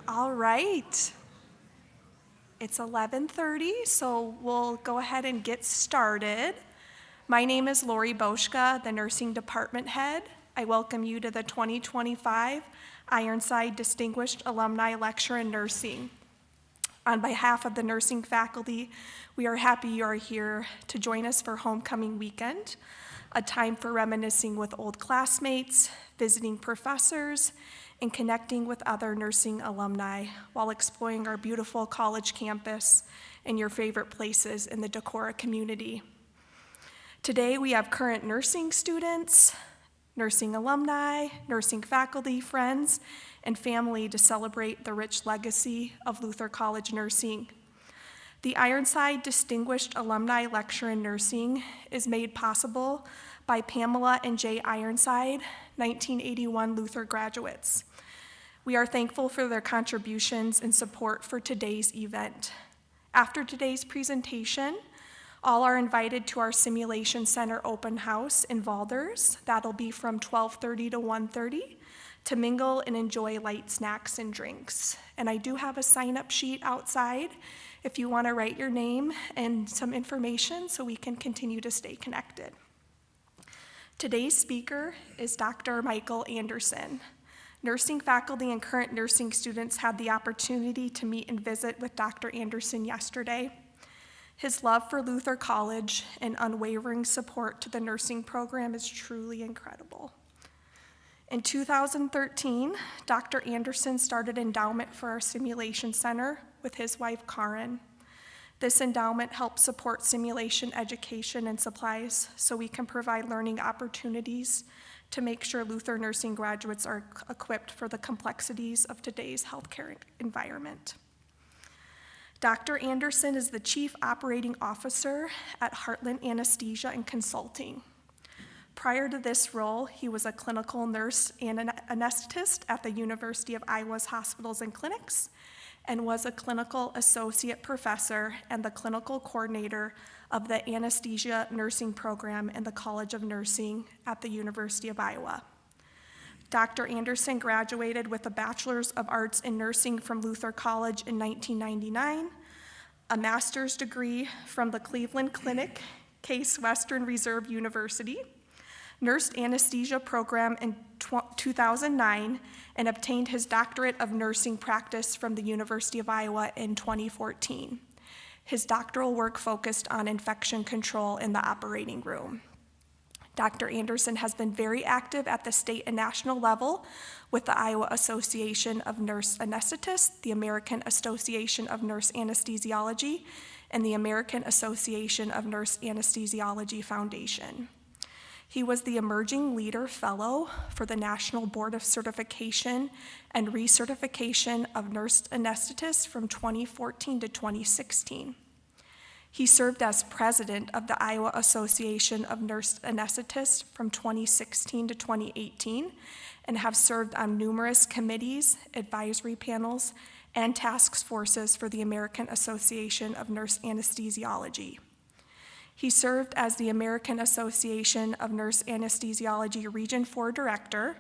All right. It's 11:30, so we'll go ahead and get started. My name is Lori Boschka, the Nursing Department Head. I welcome you to the 2025 Ironside Distinguished Alumni Lecture in Nursing. On behalf of the nursing faculty, we are happy you are here to join us for homecoming weekend, a time for reminiscing with old classmates, visiting professors, and connecting with other nursing alumni while exploring our beautiful college campus and your favorite places in the Decorah community. Today we have current nursing students, nursing alumni, nursing faculty, friends, and family to celebrate the rich legacy of Luther College Nursing. The Ironside Distinguished Alumni Lecture in Nursing is made possible by Pamela and Jay Ironside, 1981 Luther graduates. We are thankful for their contributions and support for today's event. After today's presentation, all are invited to our Simulation Center open house in Valders. That'll be from 12:30 to 1:30 to mingle and enjoy light snacks and drinks. And I do have a sign-up sheet outside if you want to write your name and some information so we can continue to stay connected. Today's speaker is Dr. Michael Anderson. Nursing faculty and current nursing students had the opportunity to meet and visit with Dr. Anderson yesterday. His love for Luther College and unwavering support to the nursing program is truly incredible. In 2013, Dr. Anderson started endowment for our Simulation Center with his wife, Karen. This endowment helps support simulation education and supplies so we can provide learning opportunities to make sure Luther nursing graduates are equipped for the complexities of today's healthcare environment. Dr. Anderson is the Chief Operating Officer at Heartland Anesthesia and Consulting. Prior to this role, he was a clinical nurse and an anesthetist at the University of Iowa's hospitals and clinics, and was a clinical associate professor and the clinical coordinator of the Anesthesia nursing program in the College of Nursing at the University of Iowa. Dr. Anderson graduated with a Bachelor's of Arts in Nursing from Luther College in 1999, a master's degree from the Cleveland Clinic, Case Western Reserve University, nursed anesthesia program in 2009, and obtained his doctorate of nursing practice from the University of Iowa in 2014. His doctoral work focused on infection control in the operating room. Dr. Anderson has been very active at the state and national level with the Iowa Association of Nurse Anesthetists, the American Association of Nurse Anesthesiology, and the American Association of Nurse Anesthesiology Foundation. He was the Emerging Leader Fellow for the National Board of Certification and Recertification of Nurse Anesthetists from 2014 to 2016. He served as president of the Iowa Association of Nurse Anesthetists from 2016 to 2018 and have served on numerous committees, advisory panels, and task forces for the American Association of Nurse Anesthesiology. He served as the American Association of Nurse Anesthesiology Region 4 Director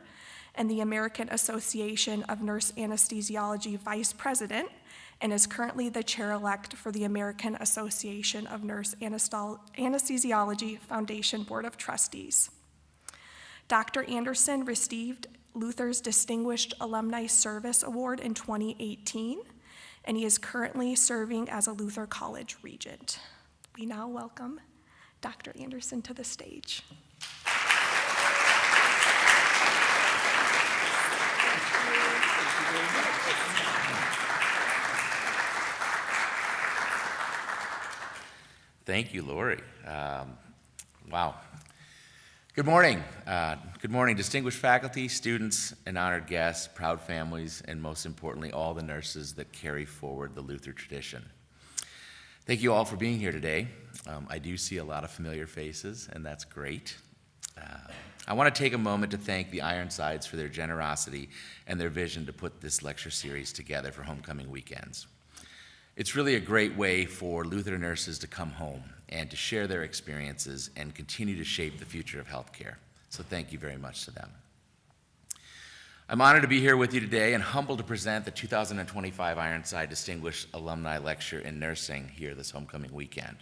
and the American Association of Nurse Anesthesiology Vice President, and is currently the chair-elect for the American Association of Nurse Anesthesiology Foundation Board of Trustees. Dr. Anderson received Luther's Distinguished Alumni Service Award in 2018, and he is currently serving as a Luther College Regent. We now welcome Dr. Anderson to the stage. Thank you, Lori. Wow. Good morning. Good morning, distinguished faculty, students, and honored guests, proud families, and most importantly, all the nurses that carry forward the Luther tradition. Thank you all for being here today. I do see a lot of familiar faces, and that's great. I want to take a moment to thank the Ironsides for their generosity and their vision to put this lecture series together for homecoming weekends. It's really a great way for Luther nurses to come home and to share their experiences and continue to shape the future of healthcare. So thank you very much to them. I'm honored to be here with you today and humbled to present the 2025 Ironside Distinguished Alumni Lecture in Nursing here this homecoming weekend.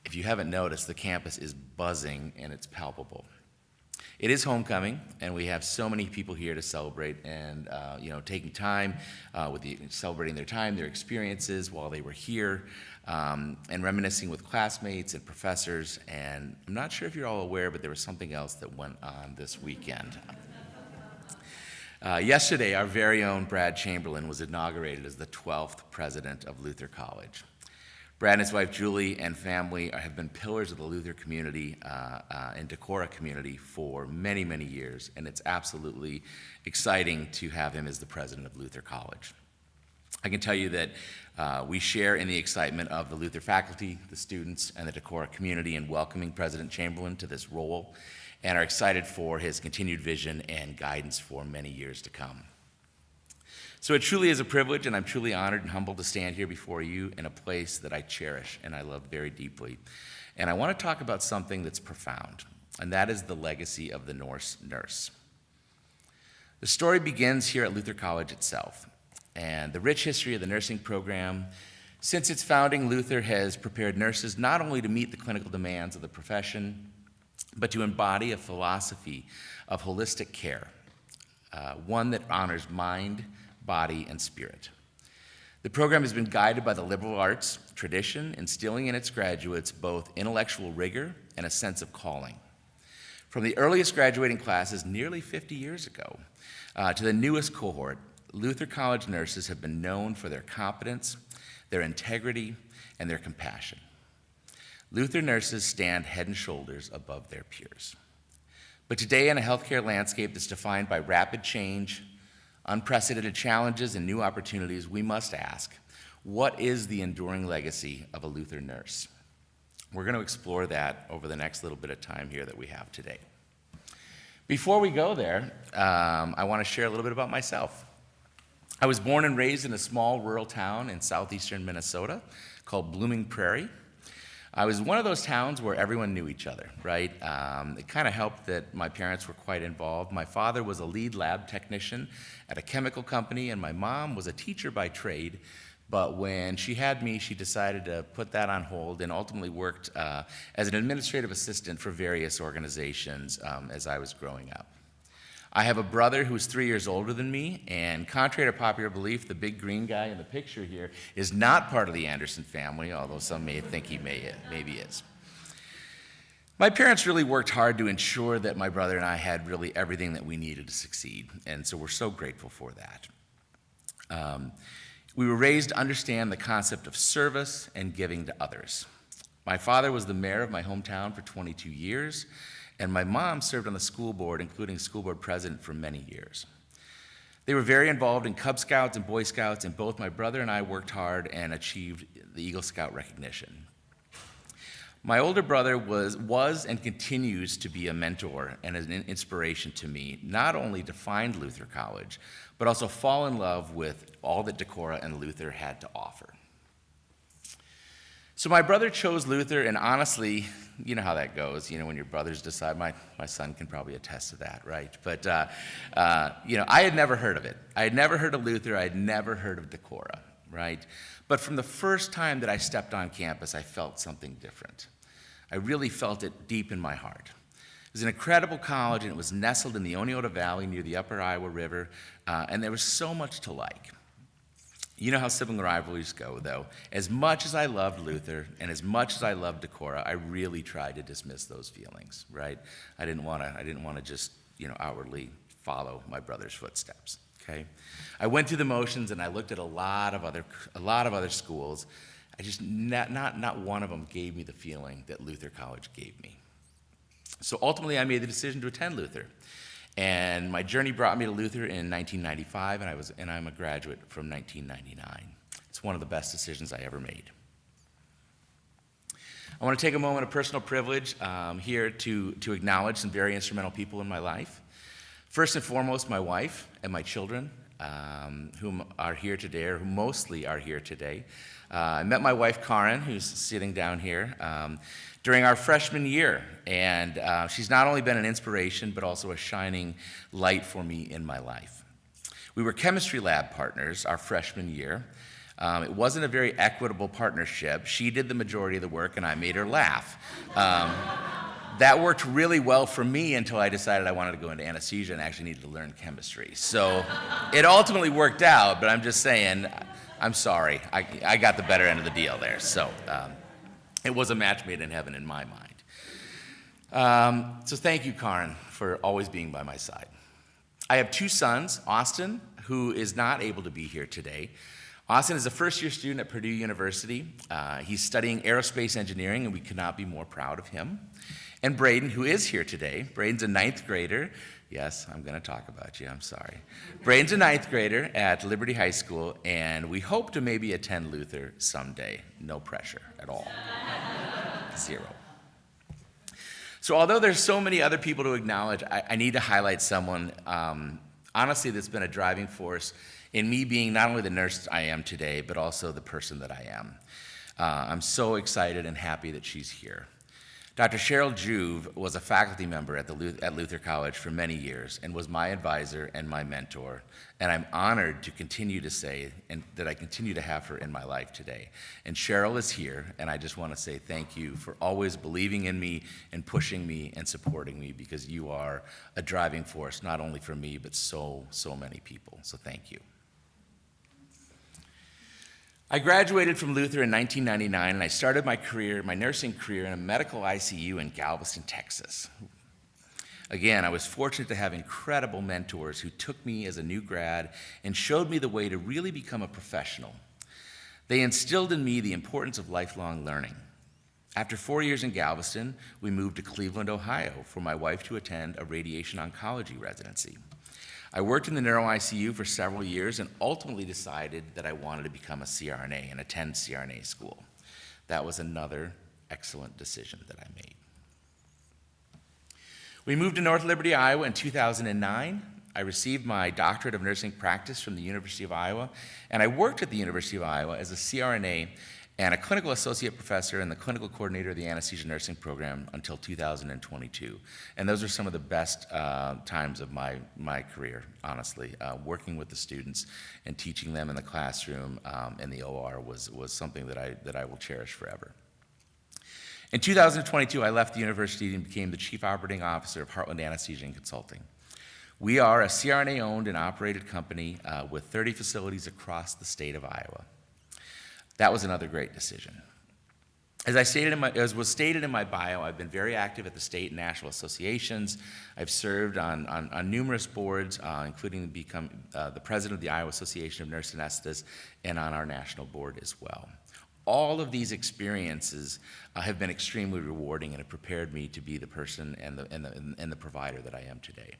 If you haven't noticed, the campus is buzzing and it's palpable. It is homecoming, and we have so many people here to celebrate and taking time celebrating their time, their experiences while they were here, and reminiscing with classmates and professors. And I'm not sure if you're all aware, but there was something else that went on this weekend. Yesterday, our very own Brad Chamberlain was inaugurated as the 12th president of Luther College. Brad and his wife Julie and family have been pillars of the Luther community and Decorah community for many, many years, and it's absolutely exciting to have him as the president of Luther College. I can tell you that we share in the excitement of the Luther faculty, the students, and the Decorah community in welcoming President Chamberlain to this role, and are excited for his continued vision and guidance for many years to come. So it truly is a privilege, and I'm truly honored and humbled to stand here before you in a place that I cherish and I love very deeply. And I want to talk about something that's profound, and that is the legacy of the Norse nurse. The story begins here at Luther College itself, and the rich history of the nursing program. Since its founding, Luther has prepared nurses not only to meet the clinical demands of the profession, but to embody a philosophy of holistic care, one that honors mind, body, and spirit. The program has been guided by the liberal arts tradition, instilling in its graduates both intellectual rigor and a sense of calling. From the earliest graduating classes nearly 50 years ago to the newest cohort, Luther College nurses have been known for their competence, their integrity, and their compassion. Luther nurses stand head and shoulders above their peers. But today, in a healthcare landscape that's defined by rapid change, unprecedented challenges, and new opportunities, we must ask, what is the enduring legacy of a Luther nurse? We're going to explore that over the next little bit of time here that we have today. Before we go there, I want to share a little bit about myself. I was born and raised in a small rural town in southeastern Minnesota called Blooming Prairie. I was one of those towns where everyone knew each other, right? It kind of helped that my parents were quite involved. My father was a lead lab technician at a chemical company, and my mom was a teacher by trade. But when she had me, she decided to put that on hold and ultimately worked as an administrative assistant for various organizations as I was growing up. I have a brother who's 3 years older than me, and contrary to popular belief, the big green guy in the picture here is not part of the Anderson family, although some may think he maybe is. My parents really worked hard to ensure that my brother and I had really everything that we needed to succeed, and so we're so grateful for that. We were raised to understand the concept of service and giving to others. My father was the mayor of my hometown for 22 years, and my mom served on the school board, including school board president, for many years. They were very involved in Cub Scouts and Boy Scouts, and both my brother and I worked hard and achieved the Eagle Scout recognition. My older brother was and continues to be a mentor and an inspiration to me, not only to find Luther College, but also fall in love with all that Decorah and Luther had to offer. So my brother chose Luther, and honestly, you know how that goes. You know, when your brothers decide, my son can probably attest to that, right? But, you know, I had never heard of it. I had never heard of Luther. I had never heard of Decorah, right? But from the first time that I stepped on campus, I felt something different. I really felt it deep in my heart. It was an incredible college, and it was nestled in the Oneota Valley near the upper Iowa River, and there was so much to like. You know how sibling rivalries go, though. As much as I loved Luther and as much as I loved Decorah, I really tried to dismiss those feelings, right? I didn't want to just, you know, outwardly follow my brother's footsteps. Okay, I went through the motions and I looked at a lot of other schools. I just not one of them gave me the feeling that Luther College gave me. So ultimately, I made the decision to attend Luther. And my journey brought me to Luther in 1995, and I'm a graduate from 1999. It's one of the best decisions I ever made. I want to take a moment of personal privilege here to acknowledge some very instrumental people in my life. First and foremost, my wife and my children, whom are here today, or who mostly are here today. I met my wife, Karen, who's sitting down here, during our freshman year, and she's not only been an inspiration, but also a shining light for me in my life. We were chemistry lab partners our freshman year. It wasn't a very equitable partnership. She did the majority of the work, and I made her laugh. That worked really well for me until I decided I wanted to go into anesthesia and actually needed to learn chemistry. So it ultimately worked out, but I'm just saying, I'm sorry. I got the better end of the deal there. So it was a match made in heaven in my mind. So thank you, Karen, for always being by my side. I have two sons, Austin, who is not able to be here today. Austin is a first-year student at Purdue University. He's studying aerospace engineering, and we could not be more proud of him. And Braden, who is here today. Braden's a ninth grader. Yes, I'm going to talk about you. I'm sorry. Braden's a ninth grader at Liberty High School, and we hope to maybe attend Luther someday. No pressure at all. Zero. So although there's so many other people to acknowledge, I need to highlight someone, honestly, that's been a driving force in me being not only the nurse I am today, but also the person that I am. I'm so excited and happy that she's here. Dr. Cheryl Juve was a faculty member at Luther College for many years and was my advisor and my mentor, and I'm honored to continue to say that I continue to have her in my life today. And Cheryl is here, and I just want to say thank you for always believing in me and pushing me and supporting me, because you are a driving force, not only for me, but so many people. So thank you. I graduated from Luther in 1999, and I started my nursing career in a medical ICU in Galveston, Texas. Again, I was fortunate to have incredible mentors who took me as a new grad and showed me the way to really become a professional. They instilled in me the importance of lifelong learning. After 4 years in Galveston, we moved to Cleveland, Ohio, for my wife to attend a radiation oncology residency. I worked in the neuro ICU for several years and ultimately decided that I wanted to become a CRNA and attend CRNA school. That was another excellent decision that I made. We moved to North Liberty, Iowa in 2009. I received my doctorate of nursing practice from the University of Iowa, and I worked at the University of Iowa as a CRNA and a clinical associate professor and the clinical coordinator of the anesthesia nursing program until 2022. And those are some of the best times of my career, honestly. Working with the students and teaching them in the classroom in the OR was something that I will cherish forever. In 2022, I left the university and became the Chief Operating Officer of Heartland Anesthesia and Consulting. We are a CRNA-owned and operated company with 30 facilities across the state of Iowa. That was another great decision. As was stated in my bio, I've been very active at the state and national associations. I've served on numerous boards, including become the president of the Iowa Association of Nurse Anesthetists and on our national board as well. All of these experiences have been extremely rewarding and have prepared me to be the person and the provider that I am today.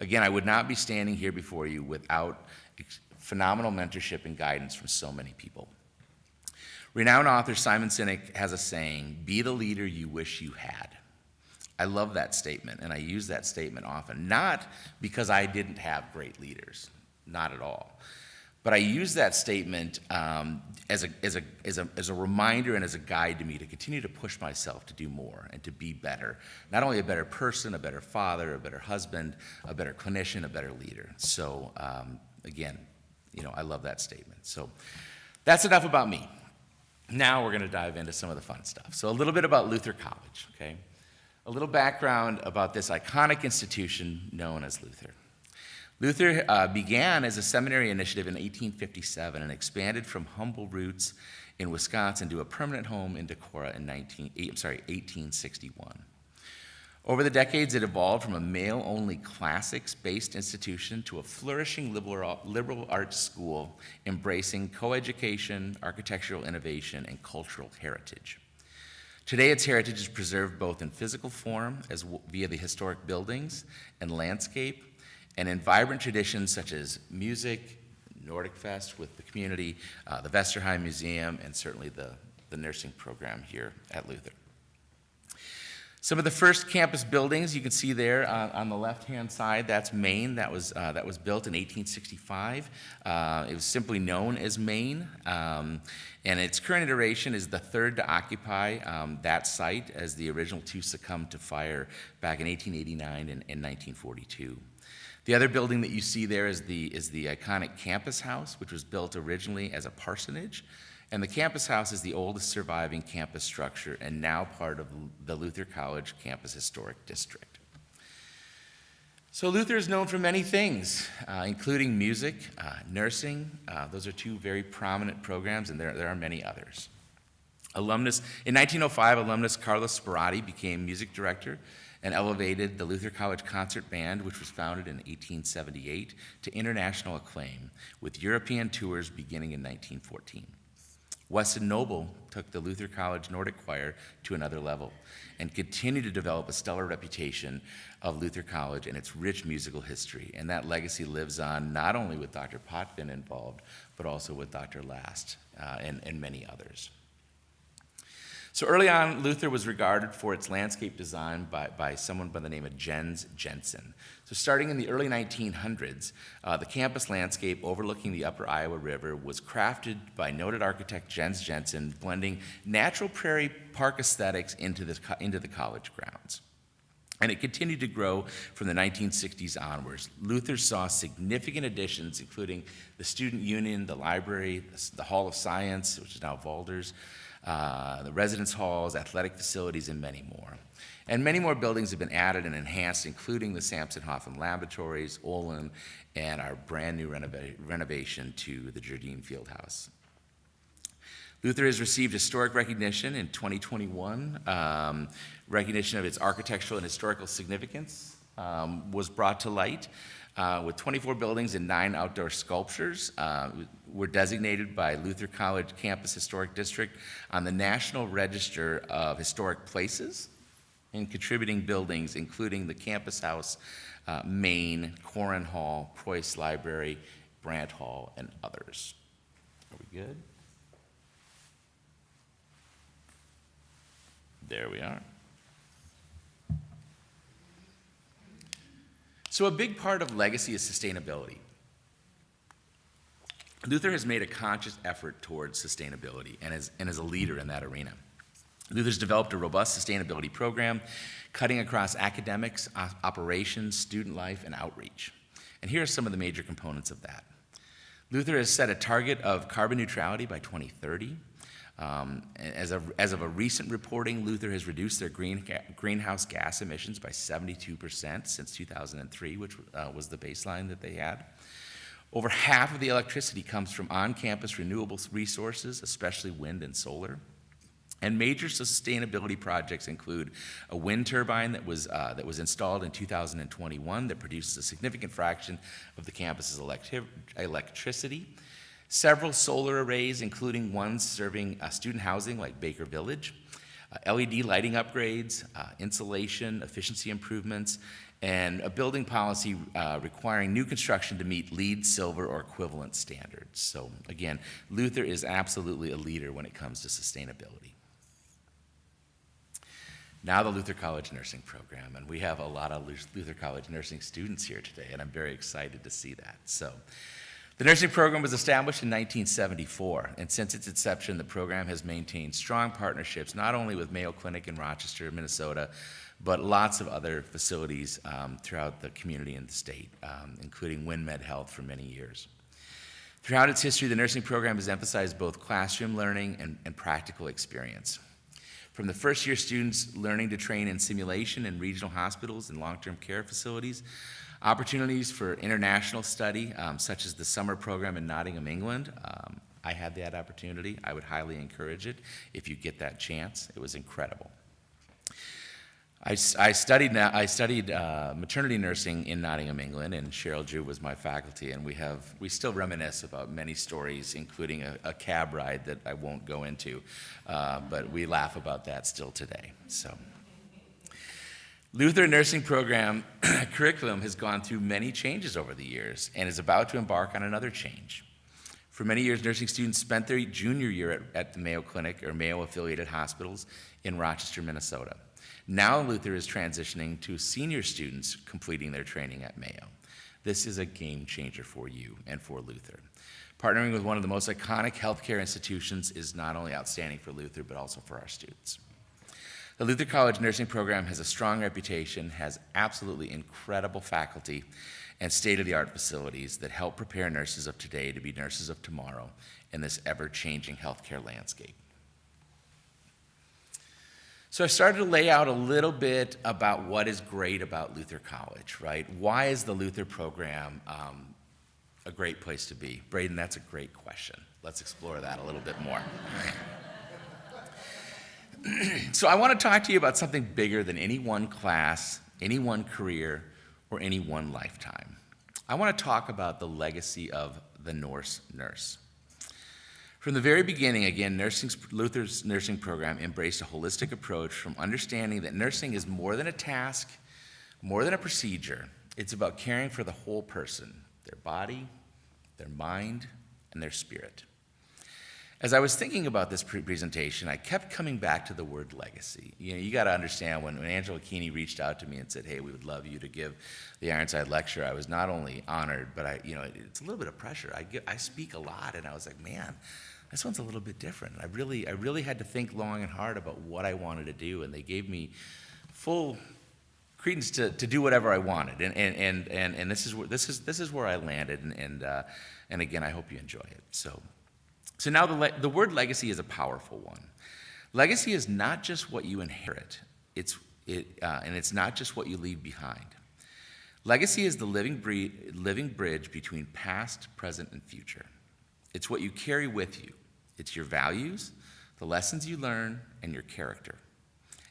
Again, I would not be standing here before you without phenomenal mentorship and guidance from so many people. Renowned author Simon Sinek has a saying, "Be the leader you wish you had." I love that statement, and I use that statement often, not because I didn't have great leaders, not at all, But I use that statement as a reminder and as a guide to me to continue to push myself to do more and to be better. Not only a better person, a better father, a better husband, a better clinician, a better leader. So again, I love that statement. So that's enough about me. Now we're going to dive into some of the fun stuff. So a little bit about Luther College, okay? A little background about this iconic institution known as Luther. Luther began as a seminary initiative in 1857 and expanded from humble roots in Wisconsin to a permanent home in Decorah in 1861. Over the decades, it evolved from a male-only classics-based institution to a flourishing liberal arts school embracing coeducation, architectural innovation, and cultural heritage. Today, its heritage is preserved both in physical form as via the historic buildings and landscape, and in vibrant traditions such as music, Nordic Fest with the community, the Vesterheim Museum, and certainly the nursing program here at Luther. Some of the first campus buildings you can see there on the left-hand side, that's Maine. That was built in 1865. It was simply known as Maine, and its current iteration is the third to occupy that site, as the original two succumbed to fire back in 1889 and 1942. The other building that you see there is the iconic campus house, which was built originally as a parsonage. And the campus house is the oldest surviving campus structure and now part of the Luther College Campus Historic District. So Luther is known for many things, including music, nursing. Those are two very prominent programs, and there are many others. In 1905, alumnus Carlos Sperati became music director and elevated the Luther College Concert Band, which was founded in 1878, to international acclaim, with European tours beginning in 1914. Weston Noble took the Luther College Nordic Choir to another level and continued to develop a stellar reputation of Luther College and its rich musical history. And that legacy lives on not only with Dr. Potvin involved, but also with Dr. Last and many others. So early on, Luther was regarded for its landscape design by someone by the name of Jens Jensen. So starting in the early 1900s, the campus landscape overlooking the upper Iowa River was crafted by noted architect Jens Jensen, blending natural prairie park aesthetics into the college grounds. And it continued to grow from the 1960s onwards. Luther saw significant additions, including the Student Union, the library, the Hall of Science, which is now Valders, the residence halls, athletic facilities, and many more. And many more buildings have been added and enhanced, including the Samson-Hoffman Laboratories, Olin, and our brand new renovation to the Jardine Fieldhouse. Luther has received historic recognition in 2021. Recognition of its architectural and historical significance was brought to light. With 24 buildings and 9 outdoor sculptures, were designated by Luther College Campus Historic District on the National Register of Historic Places, and contributing buildings including the Campus House, Maine, Corin Hall, Preuss Library, Brandt Hall, and others. Are we good? There we are. So a big part of legacy is sustainability. Luther has made a conscious effort towards sustainability and is a leader in that arena. Luther's developed a robust sustainability program, cutting across academics, operations, student life, and outreach. And here are some of the major components of that. Luther has set a target of carbon neutrality by 2030. As of a recent reporting, Luther has reduced their greenhouse gas emissions by 72% since 2003, which was the baseline that they had. Over half of the electricity comes from on-campus renewable resources, especially wind and solar. And major sustainability projects include a wind turbine that was installed in 2021 that produces a significant fraction of the campus's electricity. Several solar arrays, including ones serving student housing like Baker Village, LED lighting upgrades, insulation, efficiency improvements, and a building policy requiring new construction to meet LEED Silver or equivalent standards. So again, Luther is absolutely a leader when it comes to sustainability. Now the Luther College Nursing Program, and we have a lot of Luther College nursing students here today, and I'm very excited to see that. So The nursing program was established in 1974, and since its inception, the program has maintained strong partnerships not only with Mayo Clinic in Rochester, Minnesota, but lots of other facilities throughout the community and the state, including WinMed Health for many years. Throughout its history, the nursing program has emphasized both classroom learning and practical experience. From the first-year students learning to train in simulation in regional hospitals and long-term care facilities, opportunities for international study, such as the summer program in Nottingham, England. I had that opportunity. I would highly encourage it if you get that chance. It was incredible. I studied maternity nursing in Nottingham, England, and Cheryl Drew was my faculty, and we still reminisce about many stories, including a cab ride that I won't go into, but we laugh about that still today. So, Luther Nursing Program curriculum has gone through many changes over the years and is about to embark on another change. For many years, nursing students spent their junior year at the Mayo Clinic or Mayo-affiliated hospitals in Rochester, Minnesota. Now Luther is transitioning to senior students completing their training at Mayo. This is a game changer for you and for Luther. Partnering with one of the most iconic healthcare institutions is not only outstanding for Luther, but also for our students. The Luther College Nursing Program has a strong reputation, has absolutely incredible faculty, and state-of-the-art facilities that help prepare nurses of today to be nurses of tomorrow in this ever-changing healthcare landscape. So I started to lay out a little bit about what is great about Luther College, right? Why is the Luther program a great place to be? Braden, that's a great question. Let's explore that a little bit more. So I want to talk to you about something bigger than any one class, any one career, or any one lifetime. I want to talk about the legacy of the Norse nurse. From the very beginning, again, Luther's nursing program embraced a holistic approach from understanding that nursing is more than a task, more than a procedure. It's about caring for the whole person, their body, their mind, and their spirit. As I was thinking about this presentation, I kept coming back to the word legacy. You got to understand, when Angela Keeney reached out to me and said, hey, we would love you to give the Ironside lecture, I was not only honored, but it's a little bit of pressure. I speak a lot, and I was like, man, this one's a little bit different. I really had to think long and hard about what I wanted to do, and they gave me full credence to do whatever I wanted, and this is where I landed, and again, I hope you enjoy it. So now the word legacy is a powerful one. Legacy is not just what you inherit, and it's not just what you leave behind. Legacy is the living bridge between past, present, and future. It's what you carry with you. It's your values, the lessons you learn, and your character,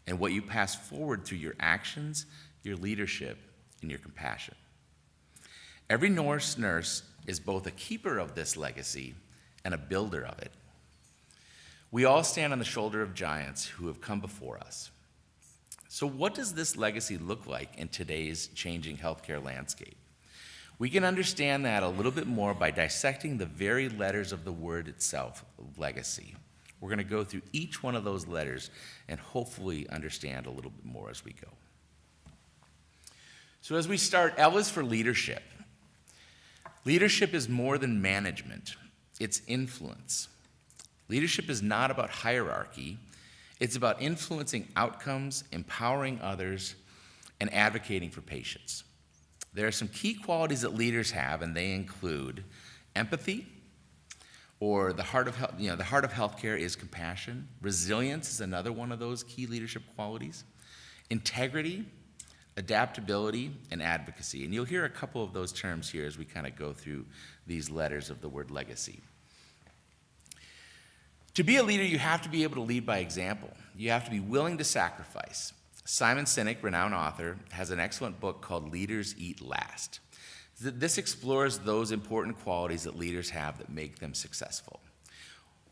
and what you pass forward through your actions, your leadership, and your compassion. Every Norse nurse is both a keeper of this legacy and a builder of it. We all stand on the shoulder of giants who have come before us. So what does this legacy look like in today's changing healthcare landscape? We can understand that a little bit more by dissecting the very letters of the word itself, legacy. We're going to go through each one of those letters and hopefully understand a little bit more as we go. So as we start, L is for leadership. Leadership is more than management. It's influence. Leadership is not about hierarchy. It's about influencing outcomes, empowering others, and advocating for patients. There are some key qualities that leaders have, and they include empathy, or the heart of healthcare is compassion. Resilience is another one of those key leadership qualities. Integrity, adaptability, and advocacy. And you'll hear a couple of those terms here as we kind of go through these letters of the word legacy. To be a leader, you have to be able to lead by example. You have to be willing to sacrifice. Simon Sinek, renowned author, has an excellent book called Leaders Eat Last. This explores those important qualities that leaders have that make them successful.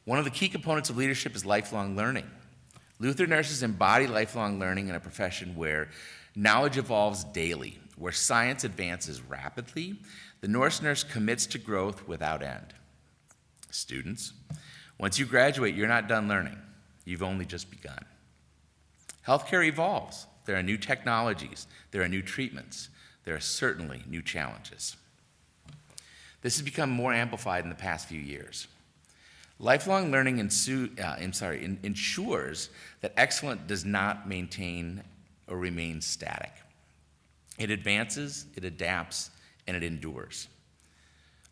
One of the key components of leadership is lifelong learning. Luther nurses embody lifelong learning in a profession where knowledge evolves daily, where science advances rapidly. The Norse nurse commits to growth without end. Students, once you graduate, you're not done learning. You've only just begun. Healthcare evolves. There are new technologies. There are new treatments. There are certainly new challenges. This has become more amplified in the past few years. Lifelong learning ensures that excellence does not maintain or remain static. It advances, it adapts, and it endures.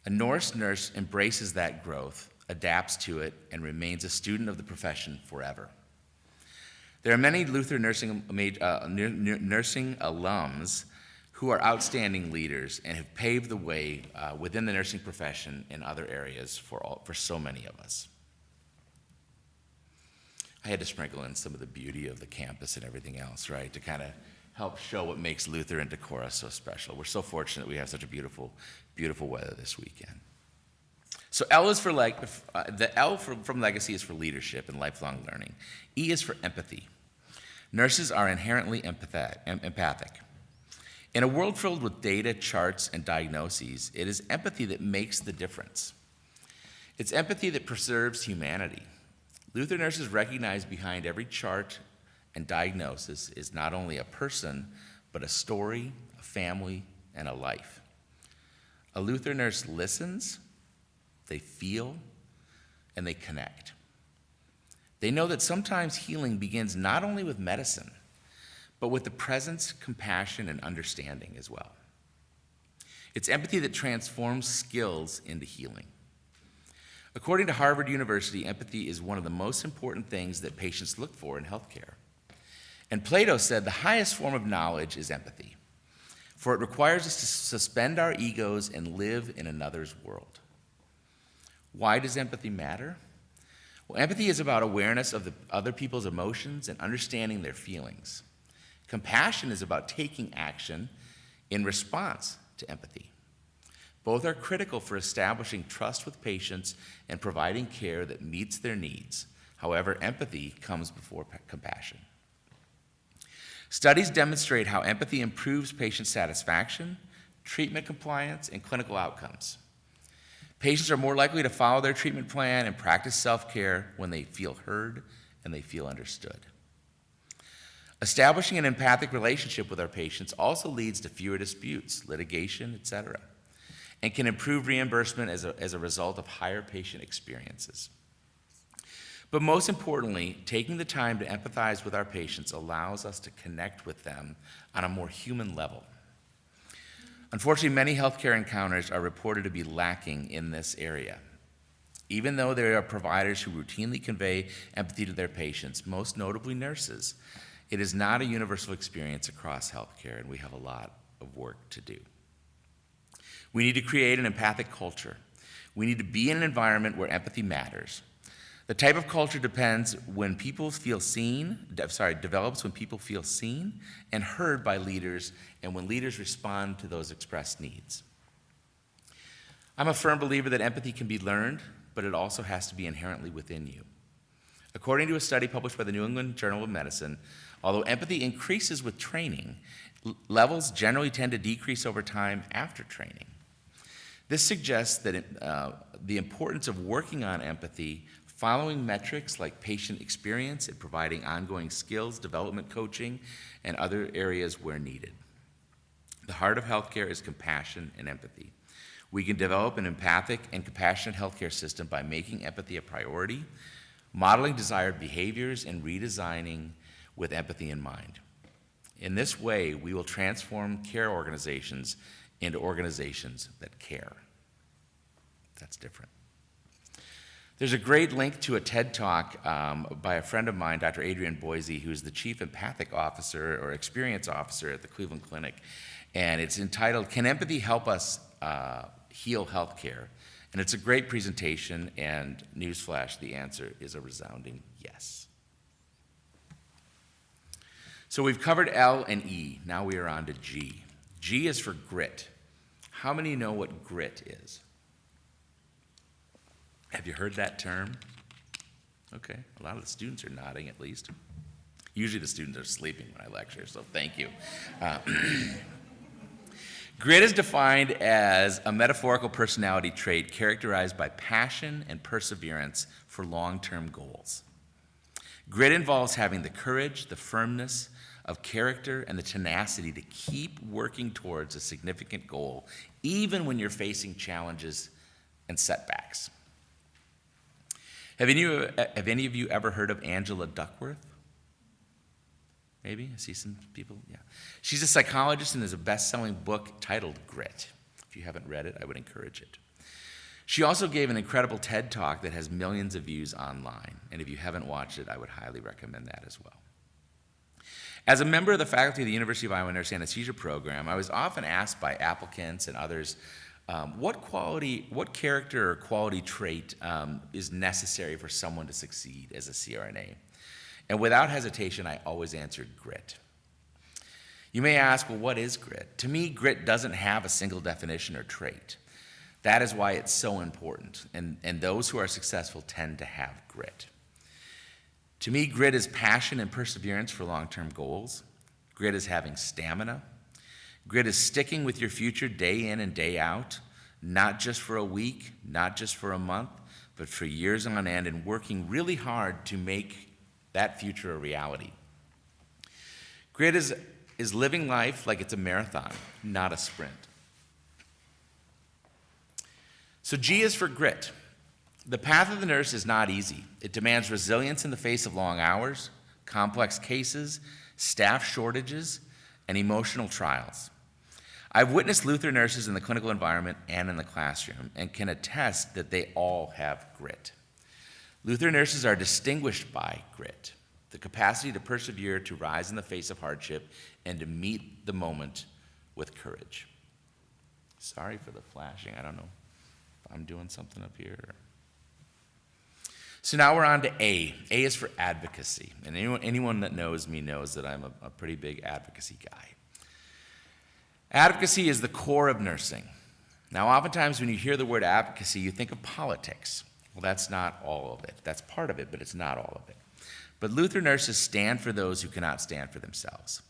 A Norse nurse embraces that growth, adapts to it, and remains a student of the profession forever. There are many Luther nursing alums who are outstanding leaders and have paved the way within the nursing profession in other areas for so many of us. I had to sprinkle in some of the beauty of the campus and everything else, right, to kind of help show what makes Luther and Decorah so special. We're so fortunate we have such a beautiful, beautiful weather this weekend. So L is for the L from legacy is for leadership and lifelong learning. E is for empathy. Nurses are inherently empathic. In a world filled with data, charts, and diagnoses, it is empathy that makes the difference. It's empathy that preserves humanity. Luther nurses recognize behind every chart and diagnosis is not only a person, but a story, a family, and a life. A Luther nurse listens, they feel, and they connect. They know that sometimes healing begins not only with medicine, but with the presence, compassion, and understanding as well. It's empathy that transforms skills into healing. According to Harvard University, empathy is one of the most important things that patients look for in healthcare. And Plato said the highest form of knowledge is empathy, for it requires us to suspend our egos and live in another's world. Why does empathy matter? Well, empathy is about awareness of the other people's emotions and understanding their feelings. Compassion is about taking action in response to empathy. Both are critical for establishing trust with patients and providing care that meets their needs. However, empathy comes before compassion. Studies demonstrate how empathy improves patient satisfaction, treatment compliance, and clinical outcomes. Patients are more likely to follow their treatment plan and practice self-care when they feel heard and they feel understood. Establishing an empathic relationship with our patients also leads to fewer disputes, litigation, etc., and can improve reimbursement as a result of higher patient experiences. But most importantly, taking the time to empathize with our patients allows us to connect with them on a more human level. Unfortunately, many healthcare encounters are reported to be lacking in this area. Even though there are providers who routinely convey empathy to their patients, most notably nurses, it is not a universal experience across healthcare, and we have a lot of work to do. We need to create an empathic culture. We need to be in an environment where empathy matters. The type of culture develops when people feel seen and heard by leaders, and when leaders respond to those expressed needs. I'm a firm believer that empathy can be learned, but it also has to be inherently within you. According to a study published by the New England Journal of Medicine, although empathy increases with training, levels generally tend to decrease over time after training. This suggests that the importance of working on empathy, following metrics like patient experience, and providing ongoing skills development coaching and other areas where needed. The heart of healthcare is compassion and empathy. We can develop an empathic and compassionate healthcare system by making empathy a priority, modeling desired behaviors, and redesigning with empathy in mind. In this way, we will transform care organizations into organizations that care. That's different. There's a great link to a TED Talk by a friend of mine, Dr. Adrienne Boise, who's the Chief Empathic Officer or Experience Officer at the Cleveland Clinic. And it's entitled, Can Empathy Help Us Heal Healthcare? And it's a great presentation, and newsflash, the answer is a resounding yes. So we've covered L and E. Now we are on to G. G is for grit. How many know what grit is? Have you heard that term? Okay, a lot of the students are nodding at least. Usually the students are sleeping when I lecture, so thank you. Grit is defined as a metaphorical personality trait characterized by passion and perseverance for long-term goals. Grit involves having the courage, the firmness of character and the tenacity to keep working towards a significant goal, even when you're facing challenges and setbacks. Have any of you ever heard of Angela Duckworth? Maybe? I see some people. Yeah. She's a psychologist and has a best-selling book titled Grit. If you haven't read it, I would encourage it. She also gave an incredible TED Talk that has millions of views online. And if you haven't watched it, I would highly recommend that as well. As a member of the faculty of the University of Iowa Nurse Anesthesia program, I was often asked by applicants and others, what character or quality trait is necessary for someone to succeed as a CRNA? And without hesitation, I always answered grit. You may ask, well, what is grit? To me, grit doesn't have a single definition or trait. That is why it's so important, and those who are successful tend to have grit. To me, grit is passion and perseverance for long-term goals. Grit is having stamina. Grit is sticking with your future day in and day out, not just for a week, not just for a month, but for years on end, and working really hard to make that future a reality. Grit is living life like it's a marathon, not a sprint. So G is for grit. The path of the nurse is not easy. It demands resilience in the face of long hours, complex cases, staff shortages, and emotional trials. I've witnessed Luther nurses in the clinical environment and in the classroom and can attest that they all have grit. Luther nurses are distinguished by grit, the capacity to persevere, to rise in the face of hardship, and to meet the moment with courage. Sorry for the flashing. I don't know if I'm doing something up here. So now we're on to A. A is for advocacy. And anyone that knows me knows that I'm a pretty big advocacy guy. Advocacy is the core of nursing. Now, oftentimes when you hear the word advocacy, you think of politics. Well, that's not all of it. That's part of it, but it's not all of it. But Luther nurses stand for those who cannot stand for themselves.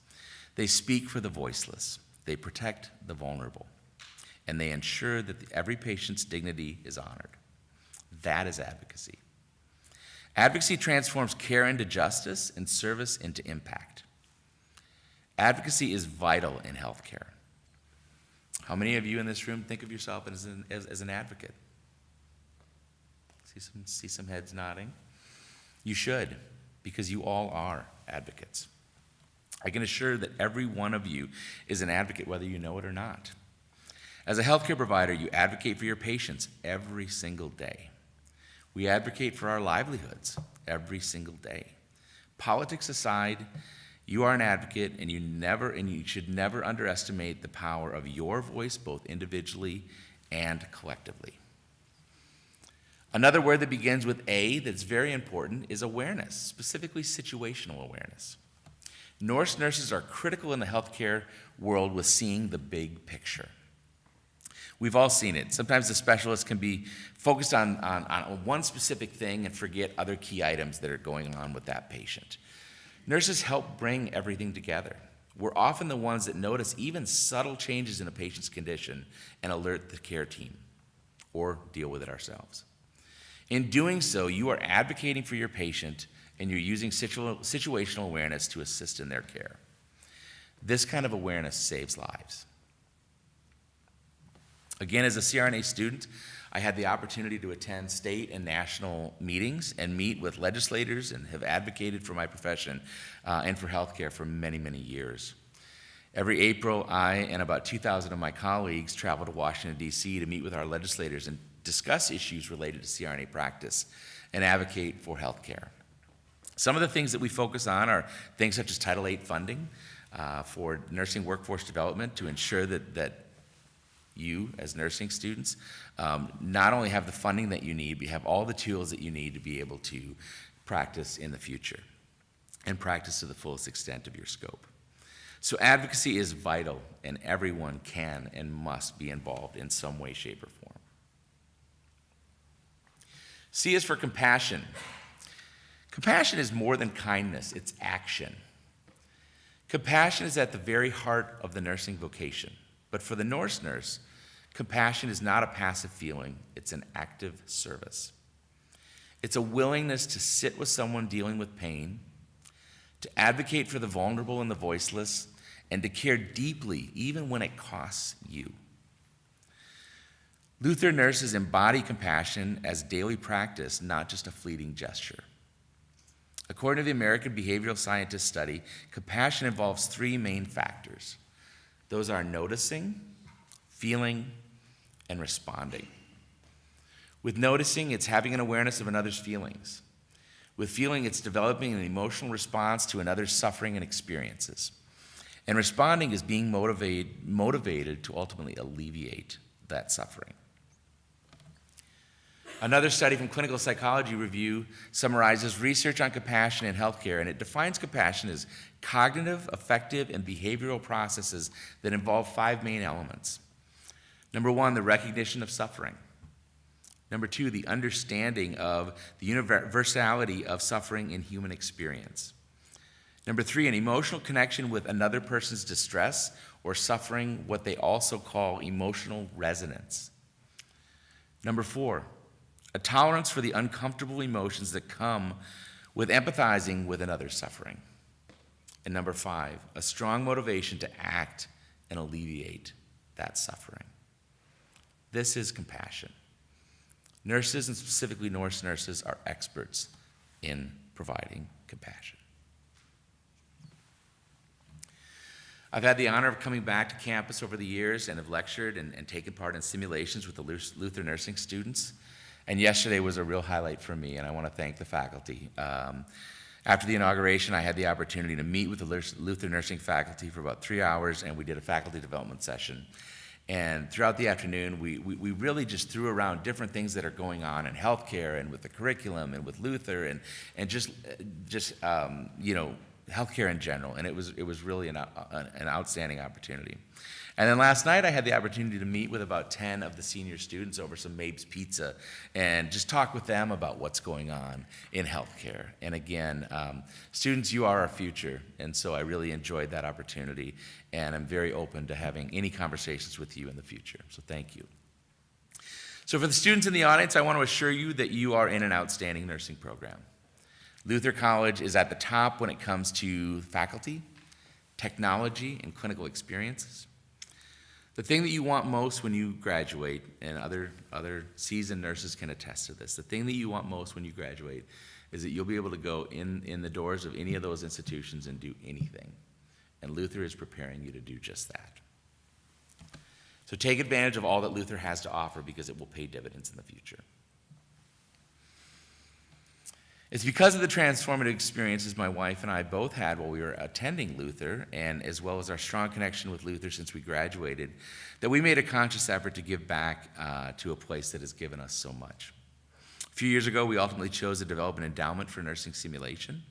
They speak for the voiceless. They protect the vulnerable. And they ensure that every patient's dignity is honored. That is advocacy. Advocacy transforms care into justice and service into impact. Advocacy is vital in healthcare. How many of you in this room think of yourself as an advocate? See some heads nodding. You should, because you all are advocates. I can assure that every one of you is an advocate, whether you know it or not. As a healthcare provider, you advocate for your patients every single day. We advocate for our livelihoods every single day. Politics aside, you are an advocate, and you should never underestimate the power of your voice, both individually and collectively. Another word that begins with A that's very important is awareness, specifically situational awareness. Nurses are critical in the healthcare world with seeing the big picture. We've all seen it. Sometimes the specialist can be focused on one specific thing and forget other key items that are going on with that patient. Nurses help bring everything together. We're often the ones that notice even subtle changes in a patient's condition and alert the care team or deal with it ourselves. In doing so, you are advocating for your patient and you're using situational awareness to assist in their care. This kind of awareness saves lives. Again, as a CRNA student, I had the opportunity to attend state and national meetings and meet with legislators and have advocated for my profession and for healthcare for many, many years. Every April, I and about 2,000 of my colleagues travel to Washington, D.C. to meet with our legislators and discuss issues related to CRNA practice and advocate for healthcare. Some of the things that we focus on are things such as Title VIII funding for nursing workforce development to ensure that you, as nursing students, not only have the funding that you need, but you have all the tools that you need to be able to practice in the future and practice to the fullest extent of your scope. So advocacy is vital, and everyone can and must be involved in some way, shape, or form. C is for compassion. Compassion is more than kindness, it's action. Compassion is at the very heart of the nursing vocation. But for the nurse, compassion is not a passive feeling, it's an active service. It's a willingness to sit with someone dealing with pain, to advocate for the vulnerable and the voiceless, and to care deeply even when it costs you. Luther nurses embody compassion as daily practice, not just a fleeting gesture. According to the American Behavioral Scientist study, compassion involves three main factors. Those are noticing, feeling, and responding. With noticing, it's having an awareness of another's feelings. With feeling, it's developing an emotional response to another's suffering and experiences. And responding is being motivated to ultimately alleviate that suffering. Another study from Clinical Psychology Review summarizes research on compassion in healthcare, and it defines compassion as cognitive, affective, and behavioral processes that involve 5 main elements. Number 1, the recognition of suffering. Number 2, the understanding of the universality of suffering in human experience. Number 3, an emotional connection with another person's distress or suffering, what they also call emotional resonance. Number 4, a tolerance for the uncomfortable emotions that come with empathizing with another's suffering. And number 5, a strong motivation to act and alleviate that suffering. This is compassion. Nurses, and specifically nurses, are experts in providing compassion. I've had the honor of coming back to campus over the years and have lectured and taken part in simulations with the Luther nursing students. And yesterday was a real highlight for me, and I want to thank the faculty. After the inauguration, I had the opportunity to meet with the Luther nursing faculty for about 3 hours, and we did a faculty development session. And throughout the afternoon, we really just threw around different things that are going on in healthcare and with the curriculum and with Luther and just healthcare in general. And it was really an outstanding opportunity. And then last night, I had the opportunity to meet with about 10 of the senior students over some Mabes Pizza and just talk with them about what's going on in healthcare. And again, students, you are our future, and so I really enjoyed that opportunity, and I'm very open to having any conversations with you in the future. So thank you. So for the students in the audience, I want to assure you that you are in an outstanding nursing program. Luther College is at the top when it comes to faculty, technology, and clinical experiences. The thing that you want most when you graduate, and other seasoned nurses can attest to this, the thing that you want most when you graduate is that you'll be able to go in the doors of any of those institutions and do anything. And Luther is preparing you to do just that. So take advantage of all that Luther has to offer because it will pay dividends in the future. It's because of the transformative experiences my wife and I both had while we were attending Luther, and as well as our strong connection with Luther since we graduated, that we made a conscious effort to give back to a place that has given us so much. A few years ago, we ultimately chose to develop an endowment for nursing simulation,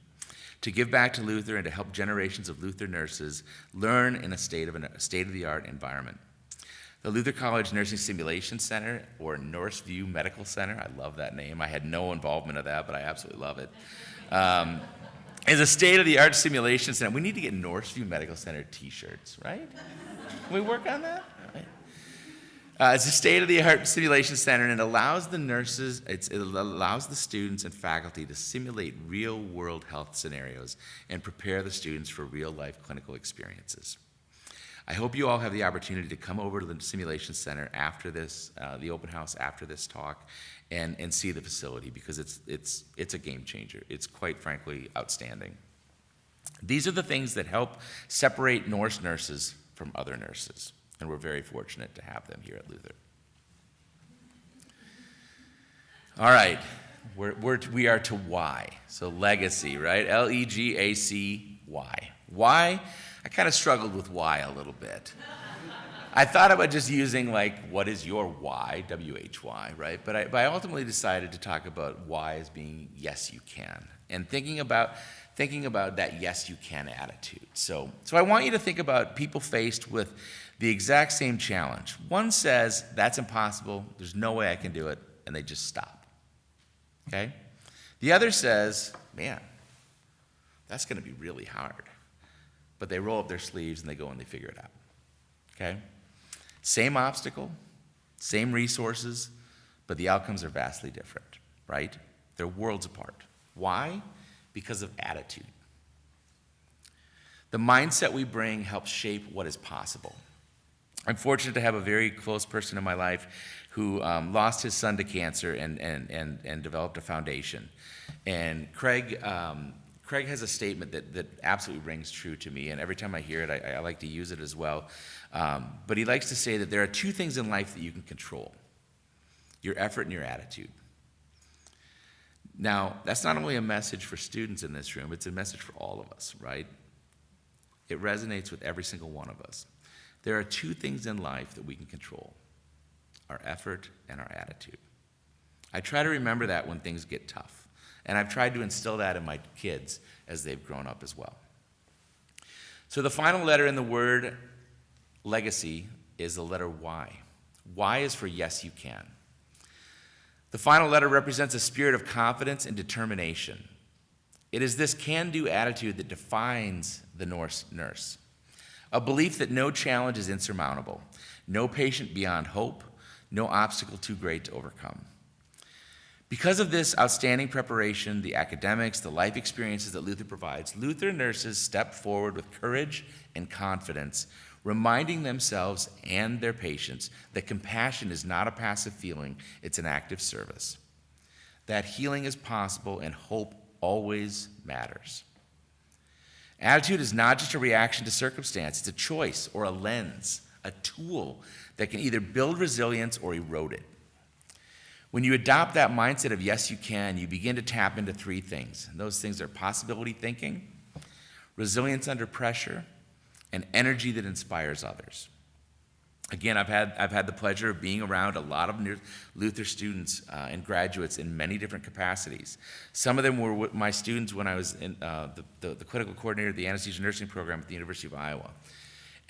to give back to Luther and to help generations of Luther nurses learn in a state-of-the-art environment. The Luther College Nursing Simulation Center, or Northview Medical Center, I love that name. I had no involvement of that, but I absolutely love it, is a state-of-the-art simulation center. We need to get Northview Medical Center t-shirts, right? Can we work on that? Right. It's a state-of-the-art simulation center, and it allows the nurses, it allows the students and faculty to simulate real-world health scenarios and prepare the students for real-life clinical experiences. I hope you all have the opportunity to come over to the Simulation Center after this, the open house after this talk, and see the facility because it's a game changer. It's quite frankly outstanding. These are the things that help separate Norse nurses from other nurses, and we're very fortunate to have them here at Luther. All right, we are to why, so legacy, right? L-E-G-A-C-Y. Why? I kind of struggled with why a little bit. I thought about just using what is your why, W-H-Y, right? But I ultimately decided to talk about why as being yes, you can, and thinking about that yes, you can attitude. So I want you to think about people faced with the exact same challenge. One says, that's impossible, there's no way I can do it, and they just stop, okay? The other says, man, that's gonna be really hard. But they roll up their sleeves and they go and they figure it out, okay? Same obstacle, same resources, but the outcomes are vastly different, right? They're worlds apart. Why? Because of attitude. The mindset we bring helps shape what is possible. I'm fortunate to have a very close person in my life who lost his son to cancer and developed a foundation. And Craig has a statement that absolutely rings true to me, and every time I hear it, I like to use it as well. But he likes to say that there are two things in life that you can control: your effort and your attitude. Now, that's not only a message for students in this room, it's a message for all of us, right? It resonates with every single one of us. There are two things in life that we can control: our effort and our attitude. I try to remember that when things get tough, and I've tried to instill that in my kids as they've grown up as well. So the final letter in the word legacy is the letter Y. Y is for yes, you can. The final letter represents a spirit of confidence and determination. It is this can-do attitude that defines the Norse nurse. A belief that no challenge is insurmountable, no patient beyond hope, no obstacle too great to overcome. Because of this outstanding preparation, the academics, the life experiences that Luther provides, Luther nurses step forward with courage and confidence, reminding themselves and their patients that compassion is not a passive feeling, it's an active service. That healing is possible and hope always matters. Attitude is not just a reaction to circumstance, it's a choice or a lens, a tool that can either build resilience or erode it. When you adopt that mindset of yes, you can, you begin to tap into three things. And those things are possibility thinking, resilience under pressure, and energy that inspires others. Again, I've had the pleasure of being around a lot of Luther students and graduates in many different capacities. Some of them were my students when I was in the clinical coordinator of the anesthesia nursing program at the University of Iowa.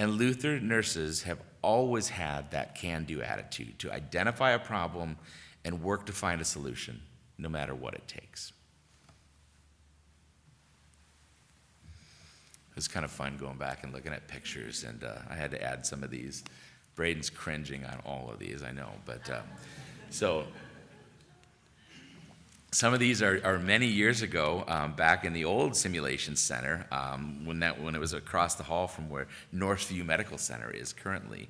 And Luther nurses have always had that can-do attitude to identify a problem and work to find a solution, no matter what it takes. It was kind of fun going back and looking at pictures, and I had to add some of these. Braden's cringing on all of these, I know, but so some of these are many years ago, back in the old simulation center, when it was across the hall from where Northview Medical Center is currently.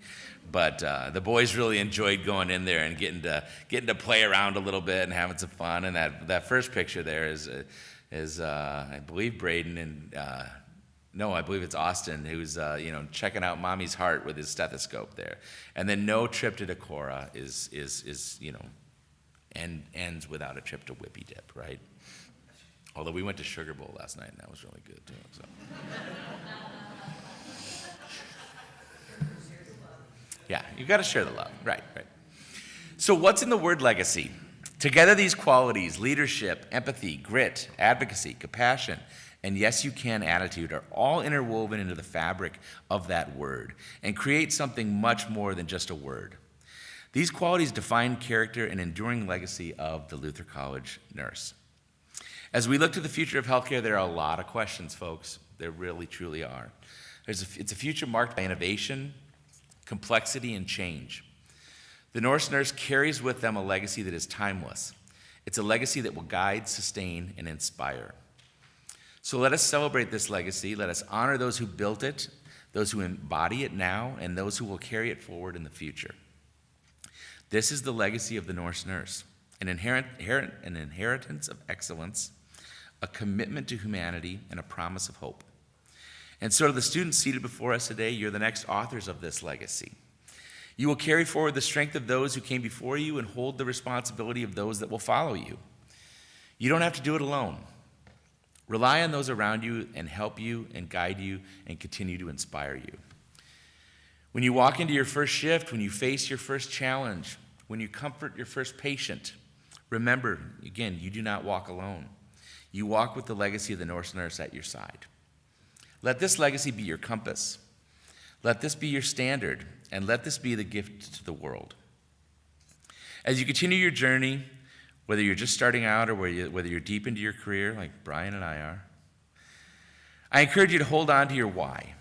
But the boys really enjoyed going in there and getting to play around a little bit and having some fun. And that first picture there is I believe Braden and. No, I believe it's Austin who's checking out mommy's heart with his stethoscope there, and then no trip to Decorah is ends without a trip to Whippy Dip, right? Although we went to Sugar Bowl last night and that was really good too. So. Yeah, you got to share the love, right? So what's in the word legacy? Together, these qualities: leadership, empathy, grit, advocacy, compassion, and yes, you can attitude are all interwoven into the fabric of that word and create something much more than just a word. These qualities define character and enduring legacy of the Luther College nurse. As we look to the future of healthcare, there are a lot of questions, folks. There really, truly are. It's a future marked by innovation, complexity, and change. The Norse nurse carries with them a legacy that is timeless. It's a legacy that will guide, sustain, and inspire. So let us celebrate this legacy. Let us honor those who built it, those who embody it now, and those who will carry it forward in the future. This is the legacy of the Norse nurse, an inheritance of excellence, a commitment to humanity, and a promise of hope. And so to the students seated before us today, you're the next authors of this legacy. You will carry forward the strength of those who came before you and hold the responsibility of those that will follow you. You don't have to do it alone. Rely on those around you and help you and guide you and continue to inspire you. When you walk into your first shift, when you face your first challenge, when you comfort your first patient, remember, again, you do not walk alone. You walk with the legacy of the Norse nurse at your side. Let this legacy be your compass. Let this be your standard, and let this be the gift to the world. As you continue your journey, whether you're just starting out or whether you're deep into your career, like Brian and I are, I encourage you to hold on to your why.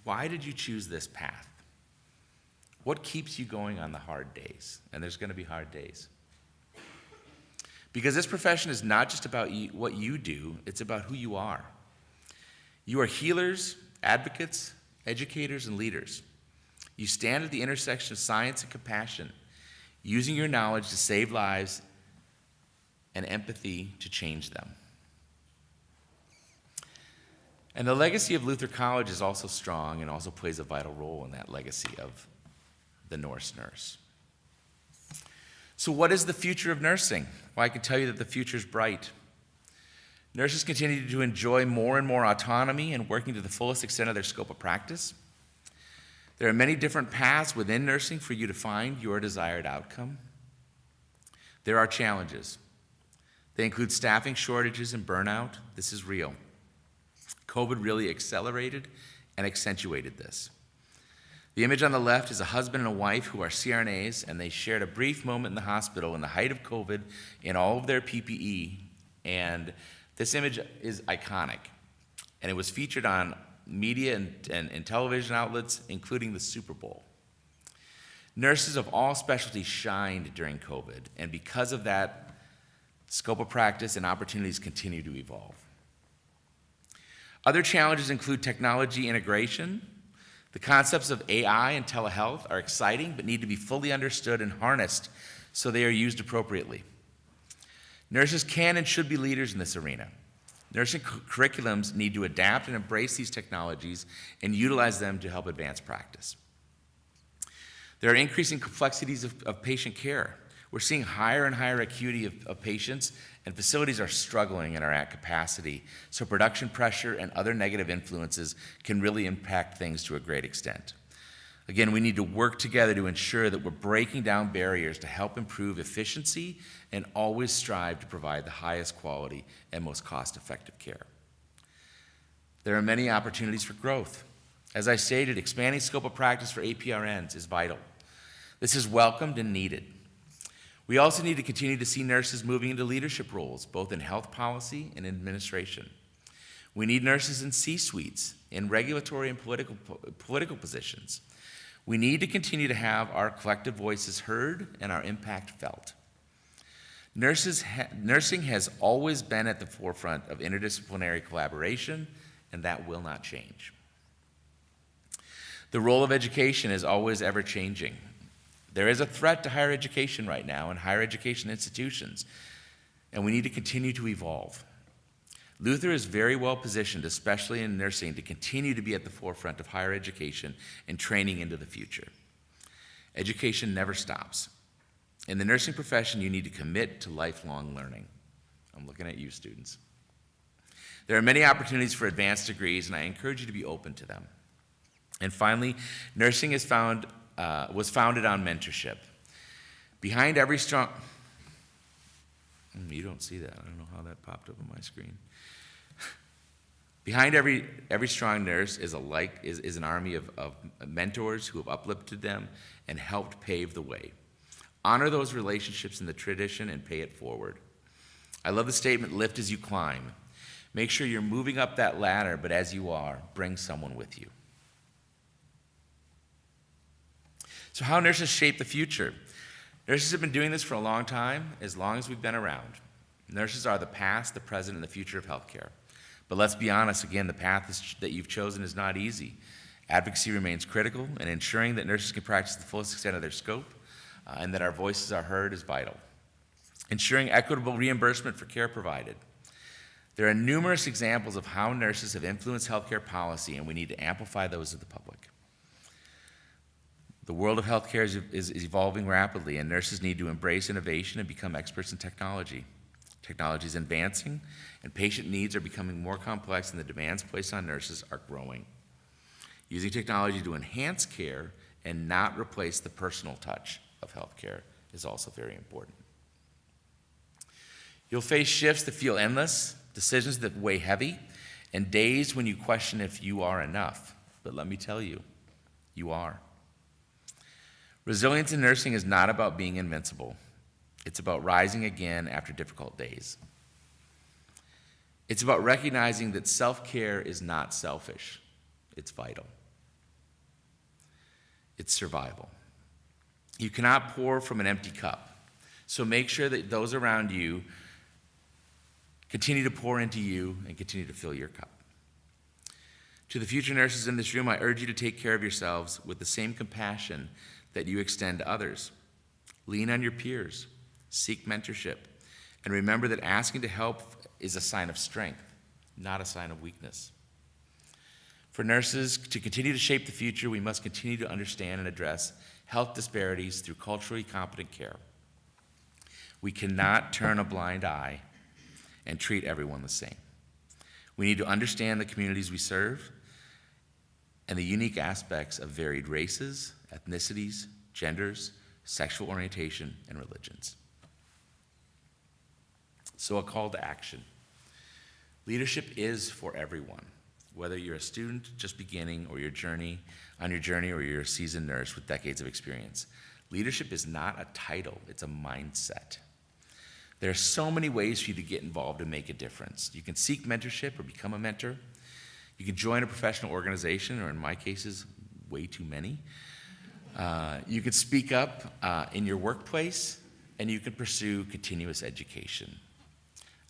Why did you choose this path? What keeps you going on the hard days? And there's going to be hard days. Because this profession is not just about what you do, it's about who you are. You are healers, advocates, educators, and leaders. You stand at the intersection of science and compassion, using your knowledge to save lives and empathy to change them. And the legacy of Luther College is also strong and also plays a vital role in that legacy of the Norse nurse. So what is the future of nursing? Well, I can tell you that the future is bright. Nurses continue to enjoy more and more autonomy and working to the fullest extent of their scope of practice. There are many different paths within nursing for you to find your desired outcome. There are challenges. They include staffing shortages and burnout. This is real. COVID really accelerated and accentuated this. The image on the left is a husband and a wife who are CRNAs, and they shared a brief moment in the hospital in the height of COVID in all of their PPE, and this image is iconic, and it was featured on media and television outlets, including the Super Bowl. Nurses of all specialties shined during COVID, and because of that, scope of practice and opportunities continue to evolve. Other challenges include technology integration. The concepts of AI and telehealth are exciting but need to be fully understood and harnessed so they are used appropriately. Nurses can and should be leaders in this arena. Nursing curriculums need to adapt and embrace these technologies and utilize them to help advance practice. There are increasing complexities of patient care. We're seeing higher and higher acuity of patients, and facilities are struggling and are at capacity, so production pressure and other negative influences can really impact things to a great extent. Again, we need to work together to ensure that we're breaking down barriers to help improve efficiency and always strive to provide the highest quality and most cost-effective care. There are many opportunities for growth. As I stated, expanding scope of practice for APRNs is vital. This is welcomed and needed. We also need to continue to see nurses moving into leadership roles, both in health policy and administration. We need nurses in C-suites, in regulatory and political positions. We need to continue to have our collective voices heard and our impact felt. Nursing has always been at the forefront of interdisciplinary collaboration, and that will not change. The role of education is always ever-changing. There is a threat to higher education right now and higher education institutions, and we need to continue to evolve. Luther is very well positioned, especially in nursing, to continue to be at the forefront of higher education and training into the future. Education never stops. In the nursing profession, you need to commit to lifelong learning. I'm looking at you, students. There are many opportunities for advanced degrees, and I encourage you to be open to them. And finally, nursing was founded on mentorship. Behind every strong... You don't see that. I don't know how that popped up on my screen. Behind every strong nurse is an army of mentors who have uplifted them and helped pave the way. Honor those relationships in the tradition and pay it forward. I love the statement, lift as you climb. Make sure you're moving up that ladder, but as you are, bring someone with you. So how nurses shape the future? Nurses have been doing this for a long time, as long as we've been around. Nurses are the past, the present, and the future of healthcare. But let's be honest, again, the path that you've chosen is not easy. Advocacy remains critical, and ensuring that nurses can practice the fullest extent of their scope and that our voices are heard is vital. Ensuring equitable reimbursement for care provided. There are numerous examples of how nurses have influenced healthcare policy, and we need to amplify those of the public. The world of healthcare is evolving rapidly, and nurses need to embrace innovation and become experts in technology. Technology is advancing, and patient needs are becoming more complex, and the demands placed on nurses are growing. Using technology to enhance care and not replace the personal touch of healthcare is also very important. You'll face shifts that feel endless, decisions that weigh heavy, and days when you question if you are enough. But let me tell you, you are. Resilience in nursing is not about being invincible. It's about rising again after difficult days. It's about recognizing that self-care is not selfish. It's vital. It's survival. You cannot pour from an empty cup. So make sure that those around you continue to pour into you and continue to fill your cup. To the future nurses in this room, I urge you to take care of yourselves with the same compassion that you extend to others. Lean on your peers, seek mentorship, and remember that asking to help is a sign of strength, not a sign of weakness. For nurses to continue to shape the future, we must continue to understand and address health disparities through culturally competent care. We cannot turn a blind eye and treat everyone the same. We need to understand the communities we serve and the unique aspects of varied races, ethnicities, genders, sexual orientation, and religions. So a call to action. Leadership is for everyone, whether you're a student just beginning or on your journey or you're a seasoned nurse with decades of experience. Leadership is not a title, it's a mindset. There are so many ways for you to get involved and make a difference. You can seek mentorship or become a mentor. You can join a professional organization, or in my cases, way too many. You can speak up in your workplace, and you can pursue continuous education.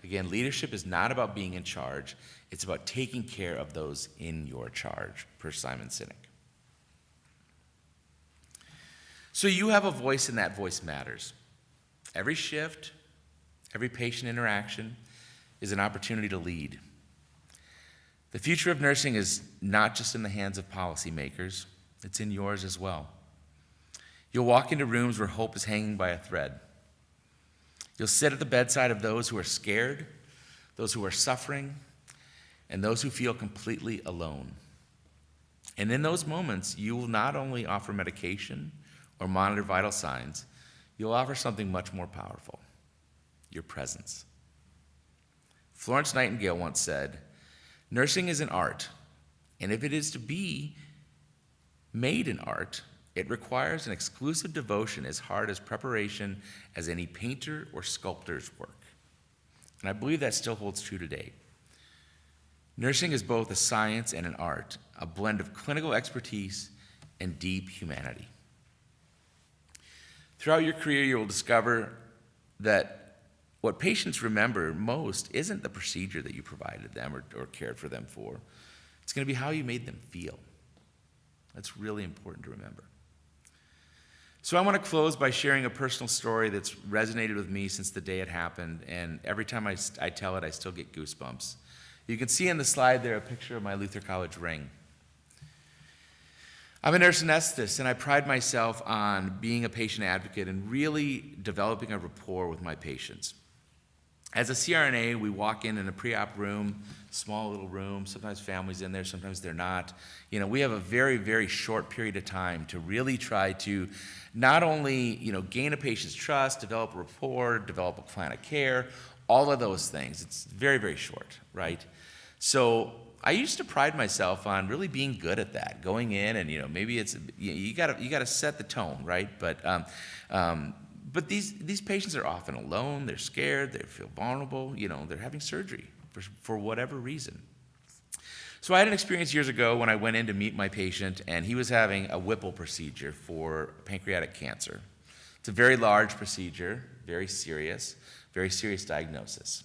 Again, leadership is not about being in charge. It's about taking care of those in your charge, per Simon Sinek. So you have a voice, and that voice matters. Every shift, every patient interaction is an opportunity to lead. The future of nursing is not just in the hands of policymakers, it's in yours as well. You'll walk into rooms where hope is hanging by a thread. You'll sit at the bedside of those who are scared, those who are suffering, and those who feel completely alone. And in those moments, you will not only offer medication or monitor vital signs, you'll offer something much more powerful: your presence. Florence Nightingale once said, "Nursing is an art, and if it is to be made an art, it requires an exclusive devotion as hard as preparation as any painter or sculptor's work." And I believe that still holds true today. Nursing is both a science and an art, a blend of clinical expertise and deep humanity. Throughout your career, you will discover that what patients remember most isn't the procedure that you provided them or cared for them for. It's going to be how you made them feel. That's really important to remember. So I want to close by sharing a personal story that's resonated with me since the day it happened, and every time I tell it, I still get goosebumps. You can see on the slide there a picture of my Luther College ring. I'm a nurse anesthetist, and I pride myself on being a patient advocate and really developing a rapport with my patients. As a CRNA, we walk in a pre-op room, small little room. Sometimes families in there, sometimes they're not. We have a very, very short period of time to really try to not only, gain a patient's trust, develop a rapport, develop a plan of care, all of those things. It's very, very short, right? So I used to pride myself on really being good at that, going in and, maybe it's, you gotta set the tone, right? But these patients are often alone, they're scared, they feel vulnerable, they're having surgery for whatever reason. So I had an experience years ago when I went in to meet my patient, and he was having a Whipple procedure for pancreatic cancer. It's a very large procedure, very serious diagnosis.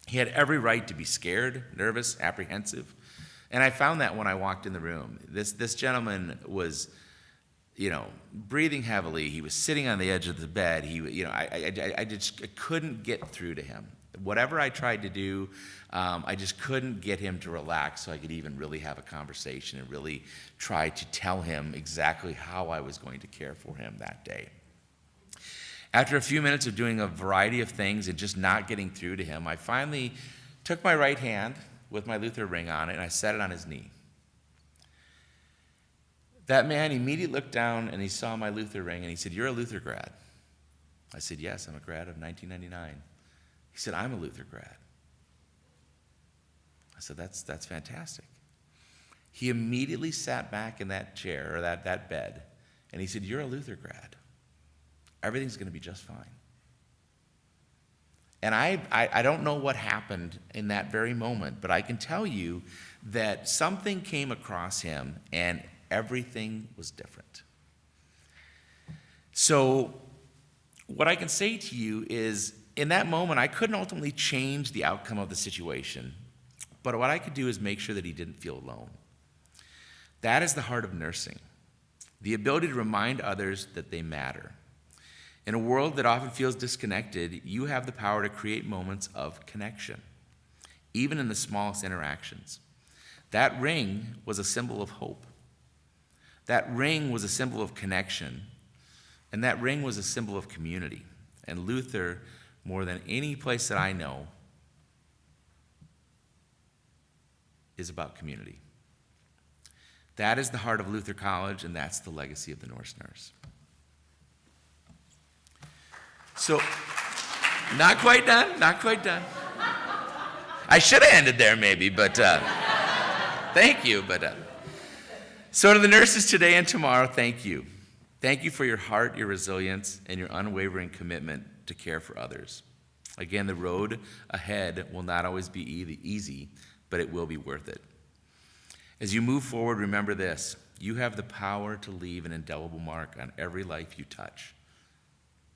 He had every right to be scared, nervous, apprehensive, and I found that when I walked in the room. This gentleman was, breathing heavily. He was sitting on the edge of the bed. I just couldn't get through to him. Whatever I tried to do, I just couldn't get him to relax so I could even really have a conversation and really try to tell him exactly how I was going to care for him that day. After a few minutes of doing a variety of things and just not getting through to him, I finally took my right hand with my Luther ring on it, and I set it on his knee. That man immediately looked down and he saw my Luther ring and he said, "You're a Luther grad." I said, "Yes, I'm a grad of 1999. He said, "I'm a Luther grad." I said, that's fantastic. He immediately sat back in that chair or that bed and he said, "You're a Luther grad. Everything's going to be just fine." And I don't know what happened in that very moment, but I can tell you that something came across him and everything was different. So what I can say to you is, in that moment, I couldn't ultimately change the outcome of the situation, but what I could do is make sure that he didn't feel alone. That is the heart of nursing, the ability to remind others that they matter. In a world that often feels disconnected, you have the power to create moments of connection, even in the smallest interactions. That ring was a symbol of hope. That ring was a symbol of connection, and that ring was a symbol of community. And Luther, more than any place that I know, is about community. That is the heart of Luther College, and that's the legacy of the Norse Nurse. So, not quite done, not quite done. I should have ended there maybe, but thank you. So to the nurses today and tomorrow, thank you. Thank you for your heart, your resilience, and your unwavering commitment to care for others. Again, the road ahead will not always be easy, but it will be worth it. As you move forward, remember this: you have the power to leave an indelible mark on every life you touch.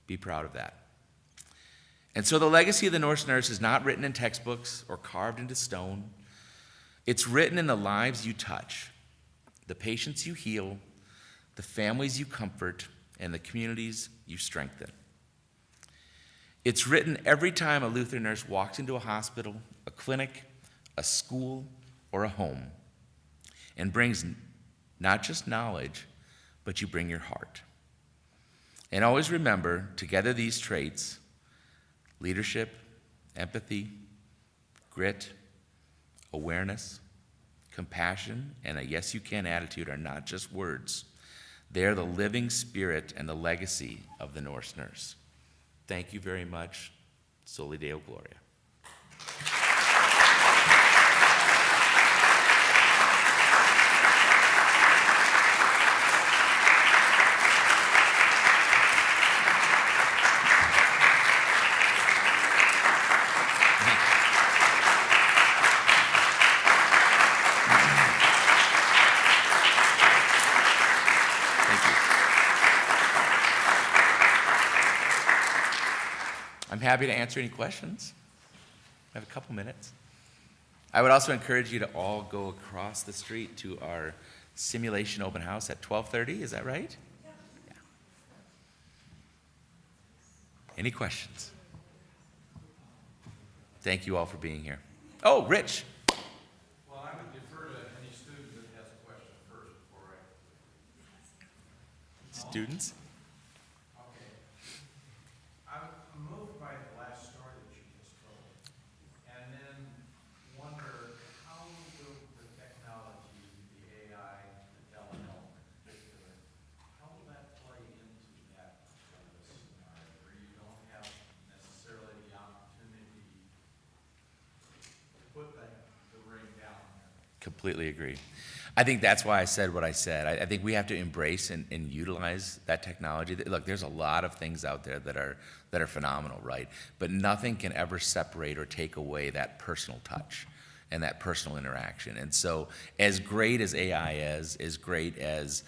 Be proud of that. And so the legacy of the Norse Nurse is not written in textbooks or carved into stone. It's written in the lives you touch, the patients you heal, the families you comfort, and the communities you strengthen. It's written every time a Luther nurse walks into a hospital, a clinic, a school, or a home, and brings not just knowledge, but you bring your heart. And always remember, together these traits, leadership, empathy, grit, awareness, compassion, and a yes you can attitude are not just words. They are the living spirit and the legacy of the Norse Nurse. Thank you very much. Soli Deo Gloria. I'm happy to answer any questions. I have a couple minutes. I would also encourage you to all go across the street to our simulation open house at 12:30. Is that right? Yeah. Any questions? Thank you all for being here. Oh, Rich. Well, I would defer to any student that has a question first before I. Students? Okay. I'm moved by the last story that you just told, and then wonder how will the technology, the AI, the telehealth in particular, how will that play into that sort of a scenario where you don't have necessarily the opportunity to put the ring down there? Completely agree. I think that's why I said what I said. I think we have to embrace and utilize that technology. Look, there's a lot of things out there that are phenomenal, right? But nothing can ever separate or take away that personal touch and that personal interaction. And so, as great as AI is, as great as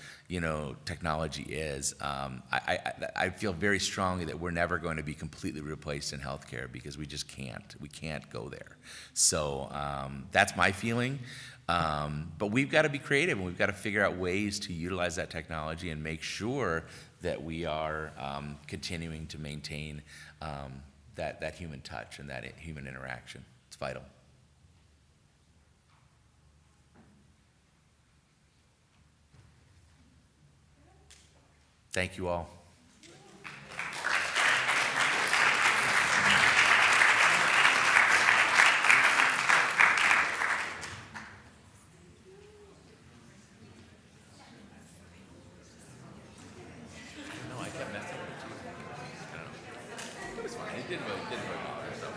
technology is, I feel very strongly that we're never going to be completely replaced in healthcare because we just can't. We can't go there. So that's my feeling. But we've got to be creative, and we've got to figure out ways to utilize that technology and make sure that we are continuing to maintain that human touch and that human interaction. It's vital. Thank you all. No, I kept messing with it too. I don't know. It was fine. It didn't really bother. So.